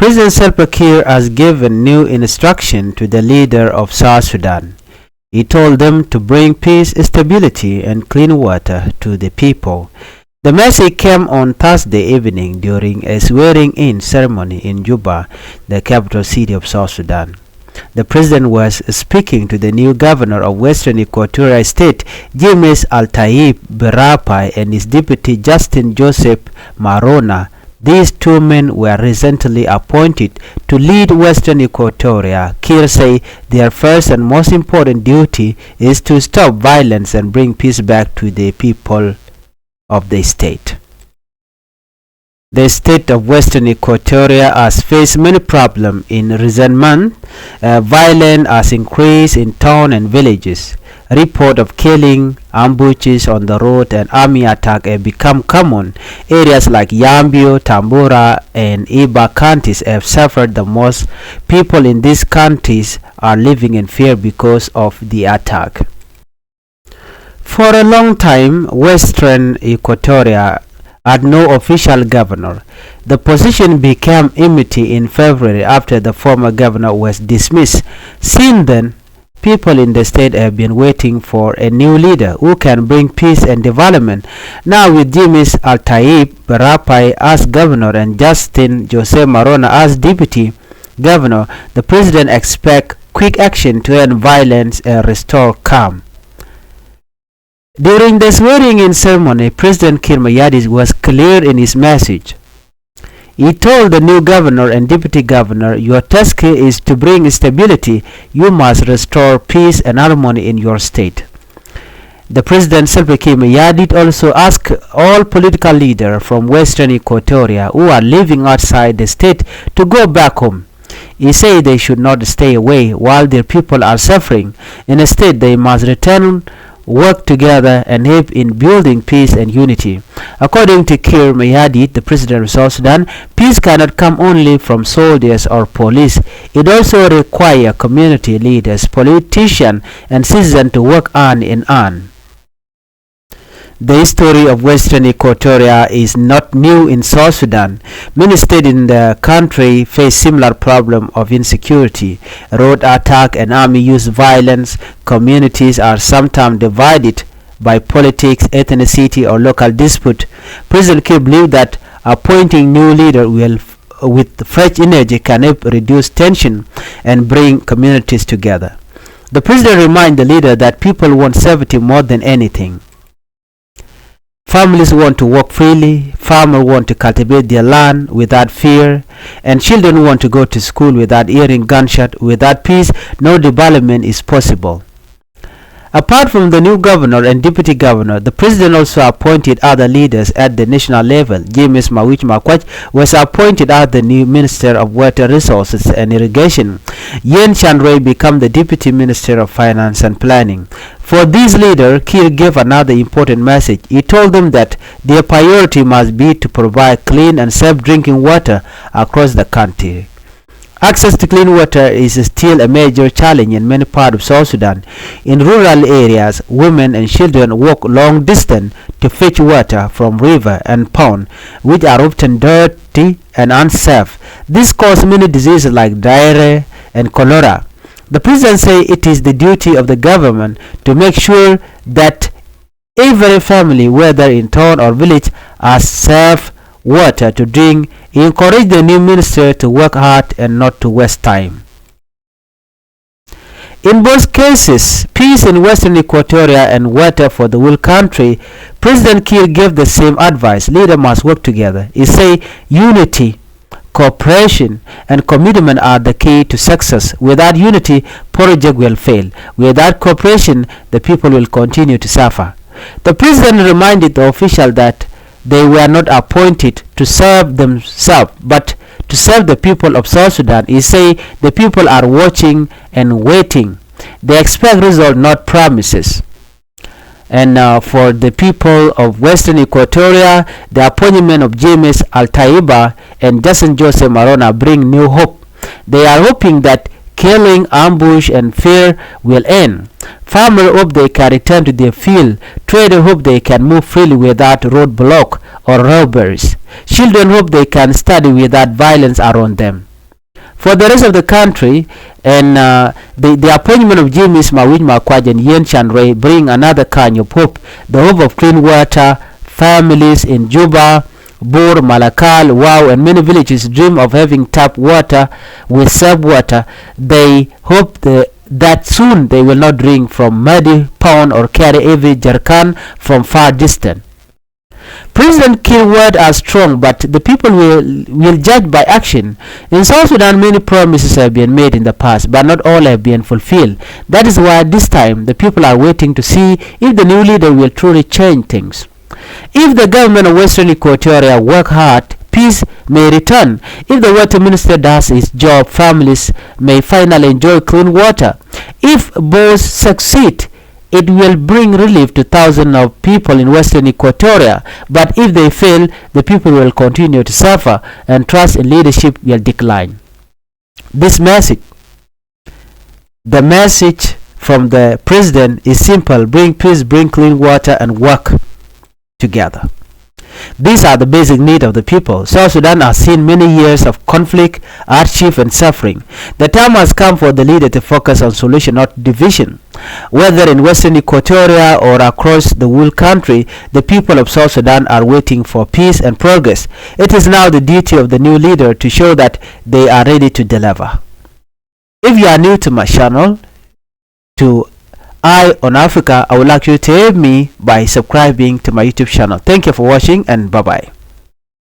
President Salva Kiir has given new instruction to the leader of South Sudan. He told them to bring peace, stability, and clean water to the people. The message came on Thursday evening during a swearing-in ceremony in Juba, the capital city of South Sudan. The president was speaking to the new governor of Western Equatoria State, James Al-Taib Berapai, and his deputy Justin Joseph Marona. These two men were recently appointed to lead Western Equatoria. Kiir said their first and most important duty is to stop violence and bring peace back to the people of the state. The state of Western Equatoria has faced many problems in recent months. Violence has increased in towns and villages. Report of killing, ambushes on the road, and army attack have become common. Areas like Yambio, Tambura, and Iba counties have suffered the most. People in these counties are living in fear because of the attack. For a long time, Western Equatoria had no official governor. The position became empty in February after the former governor was dismissed. Since then, people in the state have been waiting for a new leader who can bring peace and development. Now, with James Al-Taib Berapai as governor and Justin Jose Marona as deputy governor, the president expects quick action to end violence and restore calm. During the swearing-in ceremony, President Kiir was clear in his message. He told the new governor and deputy governor, "Your task is to bring stability. You must restore peace and harmony in your state." The President Salva Kiir also asked all political leaders from Western Equatoria who are living outside the state to go back home. He said they should not stay away while their people are suffering. Instead, they must return, work together, and help in building peace and unity. According to Kiir Mayardit, the president of South Sudan, peace cannot come only from soldiers or police. It also requires community leaders, politicians, and citizens to work hand in hand. The history of Western Equatoria is not new in South Sudan. Many states in the country face similar problem of insecurity, road attack, and army-use violence. Communities are sometimes divided by politics, ethnicity, or local dispute. President Kiir believes that appointing new leader with fresh energy can help reduce tension and bring communities together. The president reminds the leader that people want safety more than anything. Families want to work freely, farmers want to cultivate their land without fear, and children want to go to school without hearing gunshot. Without peace, no development is possible. Apart from the new governor and deputy governor, the president also appointed other leaders at the national level. James Mawich Makwach was appointed as the new Minister of Water Resources and Irrigation. Yen Chandray became the Deputy Minister of Finance and Planning. For these leaders, Kiir gave another important message. He told them that their priority must be to provide clean and safe drinking water across the country. Access to clean water is still a major challenge in many parts of South Sudan. In rural areas, women and children walk long distance to fetch water from river and pond, which are often dirty and unsafe. This causes many diseases like diarrhea and cholera. The president said it is the duty of the government to make sure that every family, whether in town or village, has safe water to drink. He encouraged the new minister to work hard and not to waste time. In both cases, peace in Western Equatoria and water for the whole country, President Kiir gave the same advice. Leaders must work together. He said unity, cooperation, and commitment are the key to success. Without unity, project will fail. Without cooperation, the people will continue to suffer. The president reminded the official that they were not appointed to serve themselves, but to serve the people of South Sudan. He said the people are watching and waiting. They expect results, not promises. And for the people of Western Equatoria, the appointment of James Al-Taiba and Justin Jose Marona bring new hope. They are hoping that killing, ambush, and fear will end. Farmers hope they can return to their field. Traders hope they can move freely without roadblock or robberies. Children hope they can study without violence around them. for the rest of the country. And the appointment of James Mawij Makwaj and Yen Chanray bring another kind of hope, the hope of clean water. Families in Juba, Bor, Malakal, Wau, and many villages dream of having tap water with safe water. They hope that soon they will not drink from muddy pond or carry every jerrycan from far distance. President Kiir's words are strong, but the people will judge by action. In South Sudan, many promises have been made in the past, but not all have been fulfilled. That is why this time the people are waiting to see if the new leader will truly change things. If the government of Western Equatoria work hard, peace may return. If the water minister does his job, families may finally enjoy clean water. If both succeed, it will bring relief to thousands of people in Western Equatoria. But if they fail, the people will continue to suffer and trust in leadership will decline. This message, the message from the president is simple: bring peace, bring clean water, and work together. These are the basic needs of the people. South Sudan has seen many years of conflict, hardship, and suffering. The time has come for the leader to focus on solution, not division. Whether in Western Equatoria or across the whole country, the people of South Sudan are waiting for peace and progress. It is now the duty of the new leader to show that they are ready to deliver. If you are new to my channel, to Eye on Africa, I would like you to help me by subscribing to my YouTube channel. Thank you for watching, and bye bye.